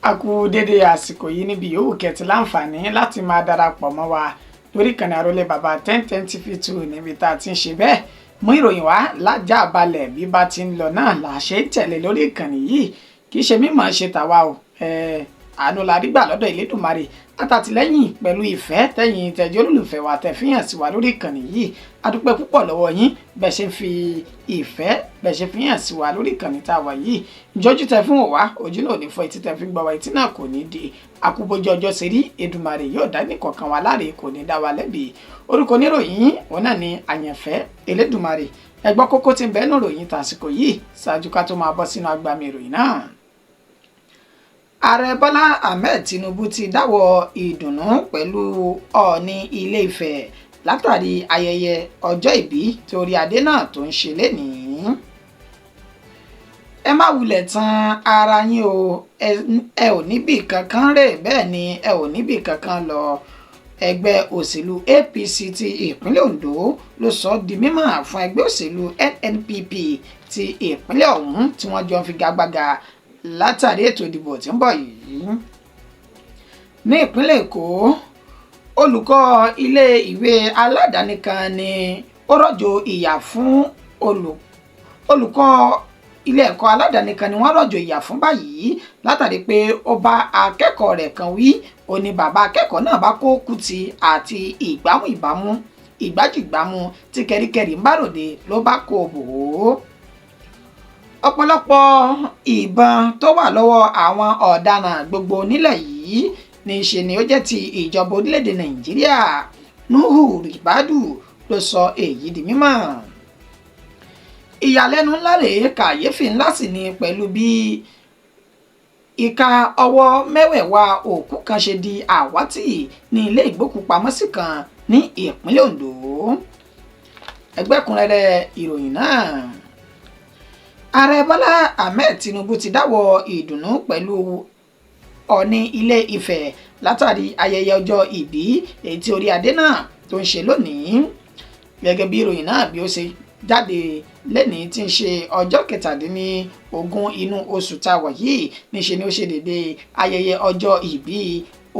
A kú dédé àsìkò yìí níbi yòówù kẹ́tì láǹfààní láti máa darapọ̀ mọ́ wa lórí ìkànnì àrólé bàbá 1010 TV2 níbi tá a ti ń ṣe bẹ́ẹ̀ mú ìròyìn wá lájà balẹ̀ bí bá ti ń lọ náà là á ṣe ń tẹ̀lé lórí ìkànnì yìí kì í ṣe mímọ̀ ṣe tàwa o àánú la rí gbà lọ́dọ̀ Elédùmarè àtàtìlẹ́yìn pẹ̀lú ìfẹ́ tẹ̀yìn tẹ̀jọ́ olólùfẹ́ wa tẹ̀ fi hàn sí wa lórí ìkànnì yìí a dúpẹ́ púpọ̀ lọ́wọ́ yín bẹ́ẹ̀ ṣe ń fi ìfẹ́ bẹ́ẹ̀ ṣe fi hàn sí wa lórí ìkànnì tá a wà yìí ìjọ́jú tẹ fún wa ojú náà ní fọ etí tẹ fi gbọ́ wa etí náà kò ní di àkúbójú ọjọ́ ṣe rí Èdùmàrè yóò dá ní kọ̀ọ̀kan wa láre kò ní dá wa lẹ́bi orúkọ oníròyìn òun náà ni àyànfẹ́ Elédùmarè ẹ gbọ́ kókó tí ń bẹ nínú ìròyìn tàsìkò yìí ṣáájú ká tó máa bọ́ sínú agbami ìròyìn náà. Ààrẹ Bọ́lá Ahmed Tinubu ti dáwọ́ ìdùnnú pẹ̀lú Ọọ̀ni Ilé Ifẹ̀ látàrí ayẹyẹ ọjọ́ ìbí tí orí adé náà tó ń ṣe lénìí. Ẹ má wulẹ̀ tan ara yín o ẹ ò níbì kankan rè bẹ́ẹ̀ ni ẹ ò níbì kankan lọ. Ẹgbẹ́ òṣèlú APC ti ìpínlẹ̀ Òndó ló sọ di mímọ̀ fún ẹgbẹ́ òṣèlú NNPP ti ìpínlẹ̀ ọ̀hún tí wọ́n jọ ń figagbága látàrí ètò ìdìbò tí ń bọ̀ yìí. Ní ìpínlẹ̀ Èkó olùkọ́ ilé ìwé aládàáni kan ni ó rọ̀jò ìyà fún olùkọ́ ilé ẹ̀kọ́ aládàáni kan ni wọ́n rọ̀jò ìyà fún báyìí látàrí pé ó bá akẹ́kọ̀ọ́ rẹ̀ kan wí ó ní bàbá akẹ́kọ̀ọ́ náà bá kó kùtì àti ìgbájúgbámú tí kẹ́ríkẹ́rí ń bá ròde ló bá kó bò ó. Ọ̀pọ̀lọpọ̀ ìbọn tó wà lọ́wọ́ àwọn ọ̀daràn gbogbo nílẹ̀ yìí ní ṣe ni ó jẹ́ ti ìjọba orílẹ̀-èdè Nàìjíríà Nuhu Ribadu ló sọ èyí di mímọ̀. Ìyàlẹ́nu ńlá rèé kàyéfì ńlá sì ni pẹ̀lú bí ìka ọwọ́ mẹ́wẹ̀ẹ̀wá òkú kan ṣe di àwátì ní ilé ìgbókùpamọ́sí kan ní ìpínlẹ̀ Òndó. Ẹgbẹ́kùnrẹ́rẹ́ ìròyìn náà. Ààrẹ Bọ́lá Ahmed Tinubu ti dáwọ́ ìdùnnú pẹ̀lú Ọọ̀ni Ilé Ifẹ̀ látàrí ayẹyẹ ọjọ́ ìbí èyí tí orí adé náà tó ń ṣe lónìí. Gẹ́gẹ́ bí ìròyìn náà bí ó ṣe jáde lẹ́nìí tí ń ṣe ọjọ́ 17 inú oṣù tá a wà yìí níṣe ni ó ṣe dédé ayẹyẹ ọjọ́ ìbí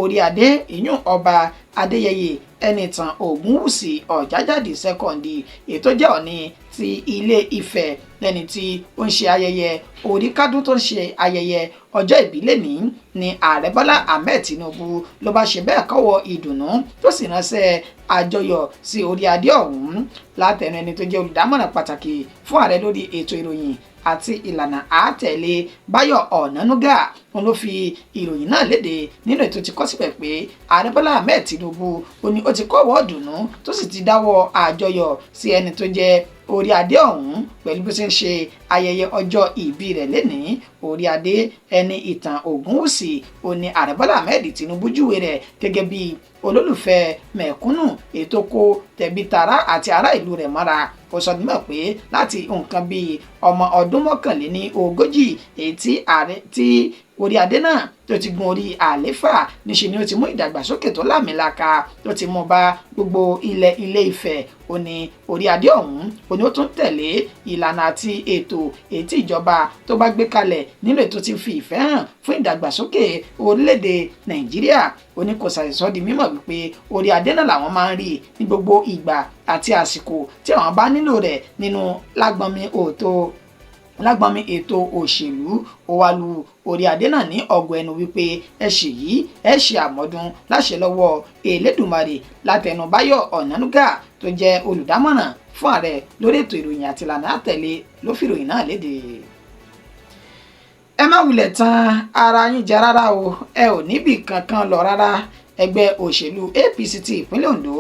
orí adé ìyún ọba Adéyẹyè Ẹnìtàn Ògúnwùsì Ọ̀jájádé sẹ́kọ̀ndì ètò jẹ́ Ọọ̀ni ti Ilé Ifẹ̀ lẹ́ni tí ó ń ṣe ayẹyẹ oríkádún tó ń ṣe ayẹyẹ ọjọ́ ìbí lẹ́nìí ni Ààrẹ Bọ́lá Ahmed Tinubu ló bá ṣe bẹ́ẹ̀ kọ́wọ́ ìdùnnú tó sì ránṣẹ́ àjọyọ̀ sí orí adé ọ̀hún látẹnu ẹni tó jẹ́ olùdámọ̀ràn pàtàkì fún ààrẹ lórí ètò ìròyìn àti ìlànà àátẹ̀lé Báyọ̀ Ọ̀nánúgà wọn ló fi ìròyìn náà léde nínú ètò tí kọ síbẹ̀ pé Ààrẹ Bọ́lá Ahmed Tinubu ó ní ó ti kọ́wọ́ ìdùnnú tó sì ti dáwọ́ àjọyọ̀ sí ẹni tó jẹ́ orí adé ọ̀hún pẹ̀lú bí ó ṣe ń ṣe ayẹyẹ ọjọ́ ìbí rẹ̀ lénìí orí adé Ẹnìtàn Ògúnwùsì ó ní Ààrẹ Bọ́lá Ahmed Tinubu júwe rẹ̀ gẹ́gẹ́ bí olólùfẹ́ mẹ̀kúnnù ètò kó tẹ̀bí tará àti ará ìlú rẹ̀ mọ́ra ó sọ nímọ̀ pé láti nǹkan bíi ọmọ ọdún 41 èyí tí orí adé náà tó ti gun orí àléfà níṣe ni ó ti mú ìdàgbàsókè tó lámìlaka tó ti mú bá gbogbo ilẹ̀ Ilé Ifẹ̀ ó ní orí adé ọ̀hún ó ní ó tún tẹ̀lé ìlànà àti ètò èyí tí ìjọba tó bá gbé kalẹ̀ nínú ètò tí fi ìfẹ́ hàn fún ìdàgbàsókè orílẹ̀-èdè Nàìjíríà ó ní kò ṣàìsọ di mímọ̀ wípé orí adé náà làwọn máa ń rí ní gbogbo ìgbà àti àsìkò tí àwọn bá nílò rẹ̀ nínú lágbọ́nmi ètò òṣèlú ó wá lu orí adé náà ní ọgọ ẹnu wípé ẹ ṣe yìí ẹ ṣe àmọ́dún láṣẹ lọ́wọ́ Elédùmarè látẹnu Báyọ̀ Ọ̀nánúgà tó jẹ́ olùdámọ̀ràn fún ààrẹ lórí ètò ìròyìn àti ìlànà àtẹ̀lé ló fi ìròyìn náà léde. Ẹ má wulẹ̀ tan ara yín jẹ rárá o ẹ ò níbì kankan lọ rárá. Ẹgbẹ́ òṣèlú APC ti ìpínlẹ̀ Òndó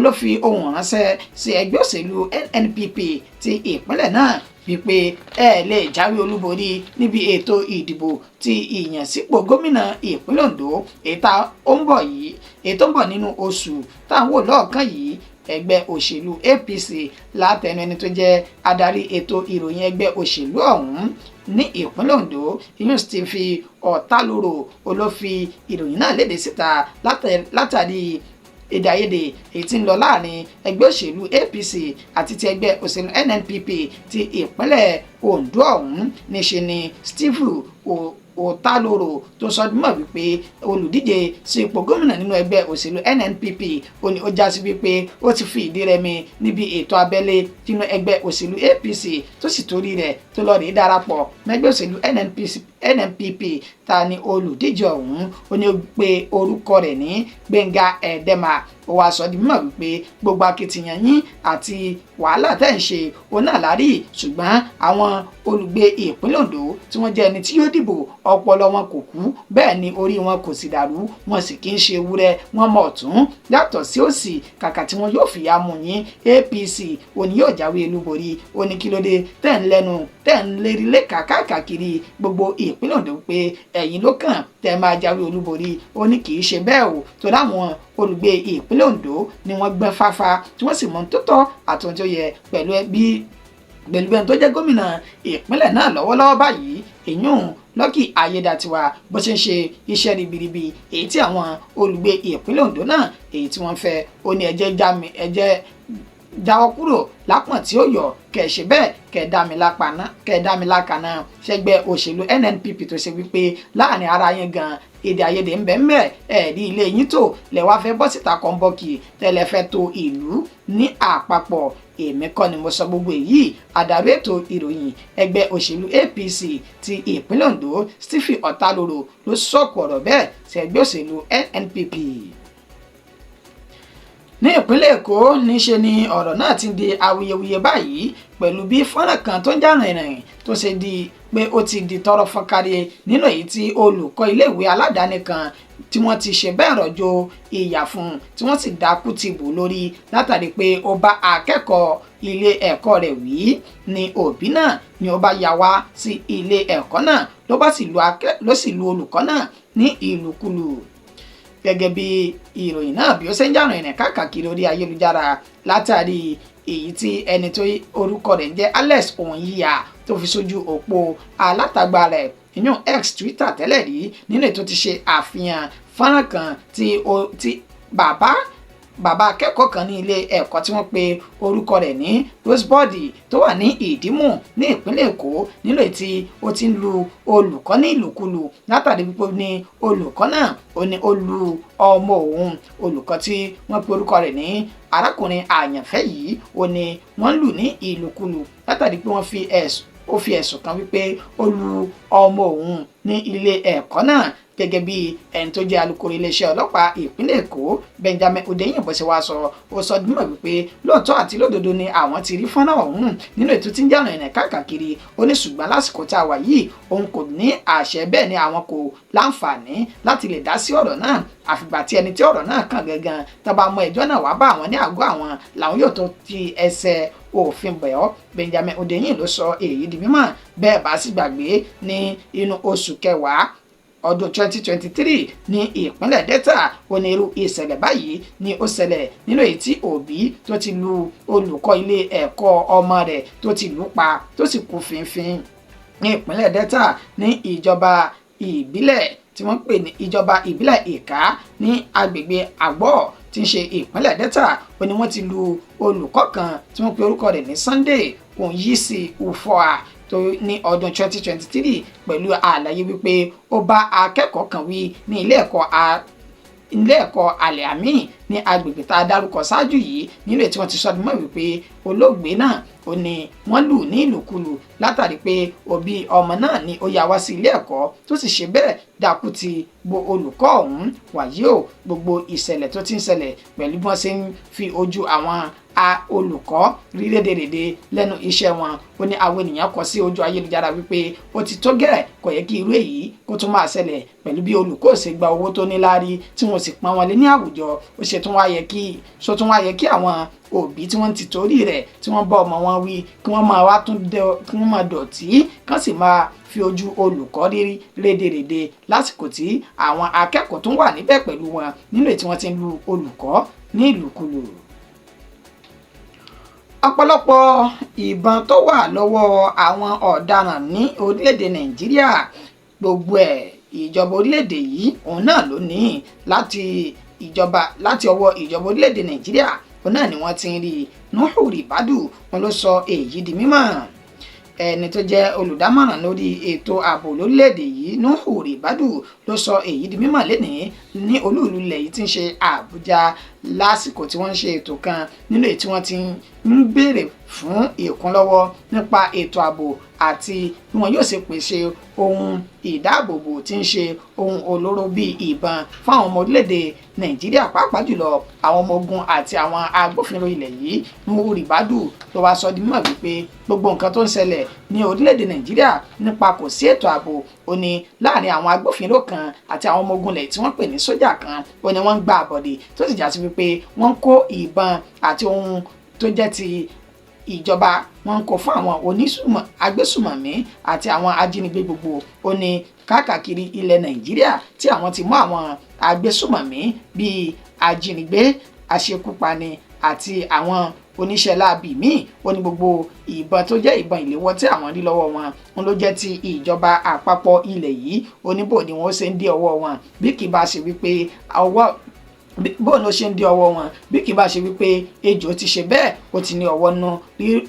ló fi ohùn ránṣẹ́ sí ẹgbẹ́ òṣèlú NNPP ti ìpínlẹ̀ náà wípé ẹ lè jáwé olúborí níbi ètò ìdìbò ti ìyànsípò gómìnà ìpínlẹ̀ Òndó ètò ń bọ̀ nínú oṣù táwọn wò lọ́ọ̀kan yìí. Ẹgbẹ́ òṣèlú APC látẹnu ẹni tó jẹ́ adarí ètò ìròyìn ẹgbẹ́ òṣèlú ọ̀hún ní ìpínlẹ̀ Òndó ìyún sì ti fi Ọ̀tálóró olófi ìròyìn náà léde síta látàrí èdèàìyedè èyí tí ń lọ láàrin ẹgbẹ́ òṣèlú APC àti ti ẹgbẹ́ òṣèlú NNPP ti ìpínlẹ̀ Òndó ọ̀hún níṣe ni Steve Ọ̀tálórò tó sọ mọ́ wípé olùdíje sí ipò gómìnà nínú ẹgbẹ́ òṣèlú NNPP ó ní ó já sí wípé ó ti fi ìdí rẹmi níbi ètò abẹ́lé nínú ẹgbẹ́ òṣèlú APC tó sì torí rẹ̀ tó lọ rí darapọ̀ mẹ́gbẹ́ òṣèlú NNPP ta ni olùdíje ọ̀hún ó ní ó pe orúkọ rẹ̀ ní Gbẹ́ngà Ẹ̀dẹ́mà ó wá sọ di mímọ̀ wípé gbogbo akitiyan yín àti wàhálà tẹ́ ń ṣe òun náà lárí ṣùgbọ́n àwọn olùgbé ìpínlẹ̀ Òndó tí wọ́n jẹ́ ẹni tí yóò dìbò ọpọlọ wọn kò kú bẹ́ẹ̀ ni orí wọn kò sì dàrú wọn sì kì í ṣe ewúrẹ́ wọn mọ̀ ọ̀tún yàtọ̀ sí òsì kàkà tí wọn yóò fìyà mú yín APC òní yóò jáwé olúborí ó ní kí ló dé tẹ́ ń lẹ́nu tẹ́ ń lérí lẹ́ka káàkiri gbogbo ìpínlẹ̀ Òndó pé ẹ̀yin ló kàn tẹ́ máa jáwé olúborí ó ní kì í ṣe bẹ́ẹ̀ o tó láwọn olùgbé ìpínlẹ̀ Òndó ni wọ́n gbọ́n fáfá tí wọ́n sì mọ̀ tó tọ́ àtúntò tó yẹ pẹ̀lú ẹni tó jẹ́ gómìnà ìpínlẹ̀ náà lọ́wọ́lọ́wọ́ báyìí èyún Lucky Ayédàtiwa bó ṣe ń ṣe iṣẹ́ ribiribi èyí tí àwọn olùgbé ìpínlẹ̀ Òndó náà èyí tí wọ́n fẹ́ ó ní ẹjẹ́ jáwọ́ kúrò lápọ̀n tí ó yọ kẹ̀ṣẹ̀ bẹ́ẹ̀ kẹ̀ẹ́dámi lákàná ṣẹgbẹ́ òṣèlú NNPP tó ṣe wípé láàrin ara yẹn gan èdè àìyedè ń bẹ mẹ́ ẹ̀ẹ́dí ilé yín tó lẹ́wà fẹ́ bọ́ síta kọ́ńbọ́ọ̀kì tẹ́lẹ̀ fẹ́ tó ìlú ní àpapọ̀ èmi kọ́ ni mo sọ gbogbo èyí adarí ètò ìròyìn ẹgbẹ́ òṣèlú APC ti ìpínlẹ̀ Òndó Stephen Ọ̀tálórò ló sọ̀kò ọ̀rọ̀ bẹ́ẹ̀ sí ẹgbẹ́ òṣèlú NNPP. Ní ìpínlẹ̀ Èkó níṣe ni ọ̀rọ̀ náà ti di awuyewuye báyìí pẹ̀lú bí fọ́nrán kan tó ń jà rìnrìn tó ṣe di pé ó ti di tọrọ fọ́nkárí nínú èyí tí olùkọ́ iléèwé aládàáni kan tí wọ́n ti ṣe bẹ́ẹ̀ rọ̀jò ìyà fún tí wọ́n sì dákú ti bò lórí látàrí pé ó bá akẹ́kọ̀ọ́ ilé ẹ̀kọ́ rẹ̀ wí ni òbí náà ni ó bá yà wá sí ilé ẹ̀kọ́ náà ló sì lu olùkọ́ náà ní ìlùkulù. Gẹ́gẹ́ bí ìròyìn náà bí ó ṣe ń jà rìnrìn káàkiri orí ayélujára látàrí èyí tí ẹni tó orúkọ rẹ̀ ń jẹ́ Alex Onyiya tó fi sójú òpó alátagbà rẹ̀ ìyún X Twitter tẹ́lẹ̀ rí nínú ètò ti ṣe àfihàn fọ́nrán kan tí bàbá akẹ́kọ̀ọ́ kan ní ilé ẹ̀kọ́ tí wọ́n pe orúkọ rẹ̀ ní Rosebud tó wà ní Ìdímù ní ìpínlẹ̀ Èkó nílò tí ó ti ń lu olùkọ́ ní ìlùkulù látàrí wípé ní olùkọ́ náà ó ní ó lu ọmọ òun olùkọ́ tí wọ́n pe orúkọ rẹ̀ ní arákùnrin àyànfẹ́ yìí ó ní wọ́n lù ní ìlùkulù látàrí pé wọ́n fi ẹ̀sùn kan wípé ó lu ọmọ òun ní ilé ẹ̀kọ́ náà gẹ́gẹ́ bí ẹni tó jẹ́ alukoro iléeṣẹ́ ọlọ́pàá ìpínlẹ̀ Èkó Benjamin Hundeyin bó ṣe wá sọ ó sọ dímọ̀ wípé lóòótọ́ àti lódodo ni àwọn ti rí fọ́nrán ọ̀hún nínú ètò tí ń jà rìnrìn káàkiri ó ní ṣùgbọ́n lásìkò tá a wà yìí òun kò ní àṣẹ bẹ́ẹ̀ ni àwọn kò láǹfààní láti lè dá sí ọ̀rọ̀ náà àfìgbà tí ẹni tí ọ̀rọ̀ náà kàn gangan tó bá mú ẹjọ́ náà wá bá àwọn ní àgọ́ àwọn làwọn yóò tó ti ẹsẹ̀ òfin bẹ̀ọ́ Benjamin Hundeyin ló sọ èyí di mímọ̀ bẹ́ẹ̀ bá sì gbàgbé ní inú oṣù kẹwàá ọdún 2023 ní ìpínlẹ̀ Delta onírú ìṣẹ̀lẹ̀ báyìí ni ó ṣẹlẹ̀ nínú èyí tí òbí tó ti lu olùkọ́ ilé ẹ̀kọ́ ọmọ rẹ̀ tó ti lù pa tó sì kú fínfín ní ìpínlẹ̀ Delta ní ìjọba ìbílẹ̀ tí wọ́n pè ní ìjọba ìbílẹ̀ Ìká ní agbègbè Àgbọ̀ tí ń ṣe ìpínlẹ̀ Delta ó ní wọ́n ti lu olùkọ́ kan tí wọ́n pe orúkọ rẹ̀ ní Sunday Onyisi Ufoa tó ní ọdún 2023 pẹ̀lú àlàyé wípé ó bá akẹ́kọ̀ọ́ kan wí ní ilé ẹ̀kọ́ Al-Ami ní agbègbè tá a dárúkọ ṣáájú yìí nílò tí wọ́n ti sọdún mọ́ wípé olóògbé náà ó ní wọ́n lù ní ìlùkulù látàrí pé òbí ọmọ náà ni ó yà wá sí ilé ẹ̀kọ́ tó sì ṣe bẹ́ẹ̀ dákú ti bo olùkọ́ ọ̀hún wàyí o gbogbo ìṣẹ̀lẹ̀ tó ti ń ṣẹlẹ̀ pẹ̀lú bí wọ́n ṣe ń fi ojú àwọn olùkọ́ rí rédèrèdè lẹ́nu iṣẹ́ wọn ó ní àwọn ènìyàn kọ sí ojú ayélujára wípé ó ti tó gẹ́rẹ̀ kò yẹ kí irú èyí kó tún máa ṣẹlẹ̀ pẹ̀lú bí olùkọ́ ṣe gba owó tó ní láárí tí wọ́n sì pọ́n wọn lé ní àwùjọ ó ṣe tún wá yẹ kí àwọn òbí tí wọ́n ti torí rẹ̀ tí wọ́n bá ọmọ wọn wí kí wọ́n máa dọ̀tí kán sì máa fi ojú olùkọ́ rírí rédèrèdè lásìkò tí àwọn akẹ́kọ̀ọ́ tún wà níbẹ̀ pẹ̀lú wọn nílò tí wọ́n ti ń lu olùkọ́ ní ìlùkulù. Ọ̀pọ̀lọpọ̀ ìbọn tó wà lọ́wọ́ àwọn ọ̀daràn ní orílẹ̀-èdè Nàìjíríà gbogbo ẹ̀ ìjọba orílẹ̀-èdè yìí òun náà ló ní láti ọwọ́ ìjọba orílẹ̀-èdè Nàìjíríà òun náà ni wọ́n ti ń rí Nuhu Ribadu wọn ló sọ èyí di mímọ̀ ẹni tó jẹ́ olùdámọ̀ràn lórí ètò ààbò lórílẹ̀‐èdè yìí Nuhu Ribadu ló sọ èyí di mímọ̀ lénìí ní olú-ìlú ilẹ̀ yìí tí ń ṣe Àbújá lásìkò tí wọ́n ń ṣe ètò kan nínú èyí tí wọ́n ti ń béèrè fún ìkúnlọ́wọ́ nípa ètò ààbò àti bí wọn yóò ṣe pèsè ohun ìdáàbòbò tí ń ṣe ohun olóró bíi ìbọn fún àwọn ọmọ orílẹ̀-èdè Nàìjíríà pàápàá jùlọ àwọn ọmọ ogun àti àwọn agbófinró ilẹ̀ yìí Nuhu Ribadu tó wá sọ di mímọ̀ wípé gbogbo nǹkan tó ń ṣẹlẹ̀ ní orílẹ̀-èdè Nàìjíríà nípa kò sí ètò ààbò ó ní láàrin àwọn agbófinró kan àti àwọn ọmọ ogun ilẹ̀ tí wọ́n pè ní sójà kan ó ní wọ́n ń gba àbọ̀dè tó sì já sí wípé wọ́n ń kó ìbọn àti ohun tó jẹ́ ti ìjọba wọn kò fún àwọn agbésùmọ̀mí àti àwọn ajínigbé gbogbo ó ní káàkiri ilẹ̀ Nàìjíríà tí àwọn ti mú àwọn agbésùmọ̀mí bíi ajínigbé aṣekúpani àti àwọn oníṣẹ́ láabi míì ó ní gbogbo ìbọn tó jẹ́ ìbọn ìléwọ́ tí àwọn rí lọ́wọ́ wọn ló jẹ́ ti ìjọba àpapọ̀ ilẹ̀ yìí ó ní bò ní wọ́n ṣe ń dé ọwọ́ wọn bí kì bá ṣe wípé bóun ló ṣe ń dé ọwọ́ wọn bí kì bá ṣe wípé ejò ti ṣe bẹ́ẹ̀ ó ti ní ọwọ́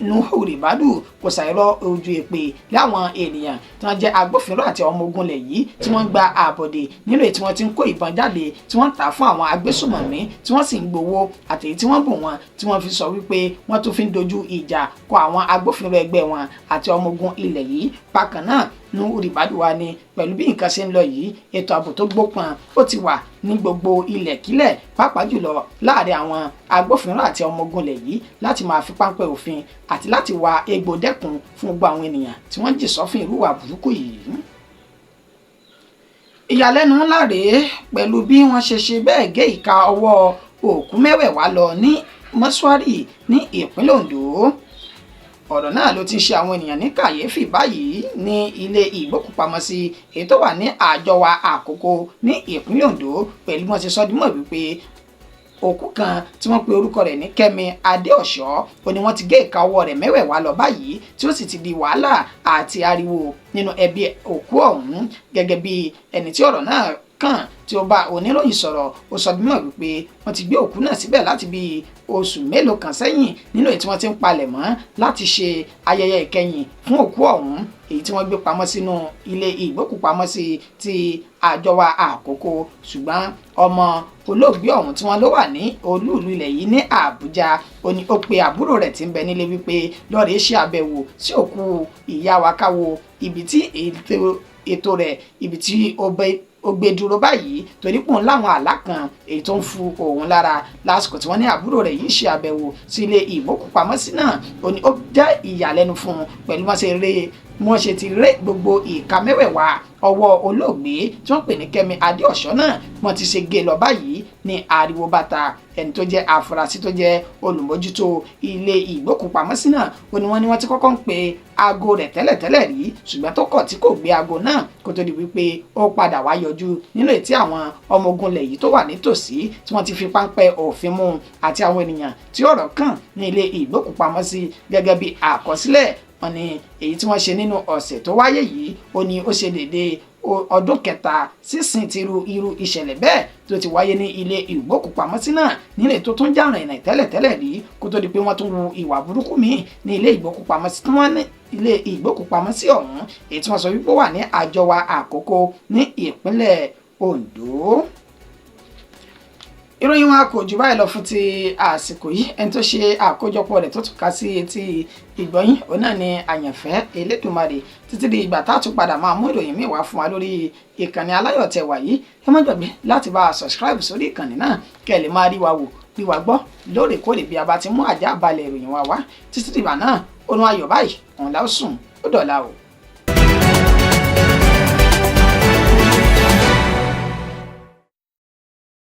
Nuhu Ribadu kò ṣàìrọ̀ ojú èpè láwọn ènìyàn tí wọ́n jẹ́ agbófinró àti ọmọ ogun ilẹ̀ yìí tí wọ́n gba àbọ̀dè nínú èyí tí wọ́n ti ń kó ìbọn jáde tí wọ́n ń tà fún àwọn agbésùmọ̀mí tí wọ́n sì ń gbowó àtèyí tí wọ́n bù wọn tí wọ́n fi sọ wípé wọ́n tún fi ń dojú ìjà kọ àwọn agbófinró ẹgbẹ́ wọn àti ọmọ ogun ilẹ̀ yìí bákan náà Nuhu Ribadu wa ni pẹ̀lú bí nǹkan ṣe ń lọ yìí ètò ààbò tó gbópọn ó ti wà ní gbogbo ilẹ̀kílẹ̀ pàápàá jùlọ láàrin àwọn agbófinró àti ọmọ ogun ilẹ̀ yìí láti máa fi páńpẹ́ òfin àti láti wá egbò dẹ́kun fún gbogbo àwọn ènìyàn tí wọ́n jì sọ́fìn irú ìwà burúkú yìí. ìyàlẹ́nu ńlá rèé pẹ̀lú bí wọ́n ṣe bẹ́ẹ̀ gé ìka ọwọ́ òkú mẹ́wẹ̀ẹ̀wá lọ ní mọ́ṣúárì ní ìpínlẹ̀ Òndó ọ̀rọ̀ náà ló ti ń ṣe àwọn ènìyàn ní kàyéfì báyìí ní ilé ìgbókùpamọ́sí èyí tó wà ní àjọwà àkókò ní ìpínlẹ̀ Òndó pẹ̀lú bí wọ́n ti sọ dímọ̀ wípé òkú kan tí wọ́n pe orúkọ rẹ̀ ní Kẹ́mi Adéọ̀ṣọ́ ó ní wọ́n ti gé ìka ọwọ́ rẹ̀ mẹ́wẹ̀ẹ̀wá lọ báyìí tí ó sì ti di wàhálà àti ariwo nínú ẹbí òkú ọ̀hún gẹ́gẹ́ bí ẹni tí ọ̀rọ̀ náà kàn tí ó bá oníròyìn sọ̀rọ̀ ó sọ mímọ̀ wípé wọ́n ti gbé òkú náà síbẹ̀ láti bí oṣù mélòó kan sẹ́yìn nínú èyí tí wọ́n ti ń palẹ̀ mọ́ láti ṣe ayẹyẹ ìkẹyìn fún òkú ọ̀hún èyí tí wọ́n gbé pamọ́ sínú ilé ìgbókùpamọ́sí ti àjọwà àkókò ṣùgbọ́n ọmọ olóògbé ọ̀hún tí wọ́n ló wà ní olú-ìlú ilẹ̀ yìí ní Àbújá ó ní ó pe àbúrò rẹ̀ tí ń bẹ nílé wípé lọ́ọ̀rẹ́ ṣe àbẹ̀wò sí òkú ìyá wa káwo ibi tí ètò rẹ̀ ibi tí ó gbé dúró báyìí torí pòun láwọn àlá kan èyí tó ń fu òun lára lásìkò tí wọ́n ní àbúrò rẹ̀ yìí ṣe àbẹ̀wò sí ilé ìgbókùpamọ́sí náà ó ní ó jẹ́ ìyàlẹ́nu fún un pẹ̀lú wọ́n ṣe ti ré gbogbo ìka mẹ́wẹ̀ẹ̀wá ọwọ́ olóògbé tí wọ́n pè ní Kẹ́mi Adéọ̀ṣọ́ náà wọ́n ti ṣe gé lọ báyìí ní ariwo bàtà ẹni tó jẹ́ àfúrásì tó jẹ́ olùmójútó ilé ìgbókùpamọ́sí náà ó ní wọ́n ti kọ́kọ́ ń pe aago rẹ̀ tẹ́lẹ̀tẹ́lẹ̀ rí ṣùgbọ́n tó kọ̀ tí kò gbé aago náà kó tó di wípé ó padà wá yọjú nínú ètí àwọn ọmọ ogun ilẹ̀ yìí tó wà nítòsí tí wọ́n ti fi páńpẹ́ òfin mú àti àwọn ènìyàn tí ọ̀rọ̀ kàn ní ilé ìgbókùpamọ́sí gẹ́gẹ́ bí àkọsílẹ̀ wọ́n ní èyí tí wọ́n ṣe nínú ọ̀sẹ̀ tó wáyé yìí ó ní ó ṣe déédéé ọdún kẹta sísìn ti irú ìṣẹ̀lẹ̀ bẹ́ẹ̀ tó ti wáyé ní ilé ìgbókùpamọ́sí náà nílé tó tún jàràn ìnà tẹ́lẹ̀tẹ́lẹ̀ rí kó tó di pé wọ́n tún wu ìwà burúkú míì ní ilé ìgbókùpamọ́sí tí wọ́n ní ilé ìgbókùpamọ́sí ọ̀hún èyí tí wọ́n sọ wípé wà ní àjọwà àkókò ní ìpínlẹ̀ Òndó. ìròyìn wa kò jù báyìí lọ fún ti àsìkò yìí ẹni tó ṣe àkójọpọ̀ rẹ̀ tó tún ká sí etí ìgbọ̀yìn òun náà ni àyànfẹ́ Elédùmarè títí di ìgbà tá a tún padà máa mú ìròyìn míì wá fún wa lórí ìkànnì aláyọ̀ tẹ́ wà yìí ẹ má gbàgbé láti bá a subscribe sórí ìkànnì náà kẹ́ ẹ lè máa rí wa wò rí wa gbọ́ lóòrèkóòrè bí a bá ti mú àjà balẹ̀ ìròyìn wa wá títí di ìgbà náà oorun ayọ̀ báyìí òun la ó sùn ó dọ̀la o.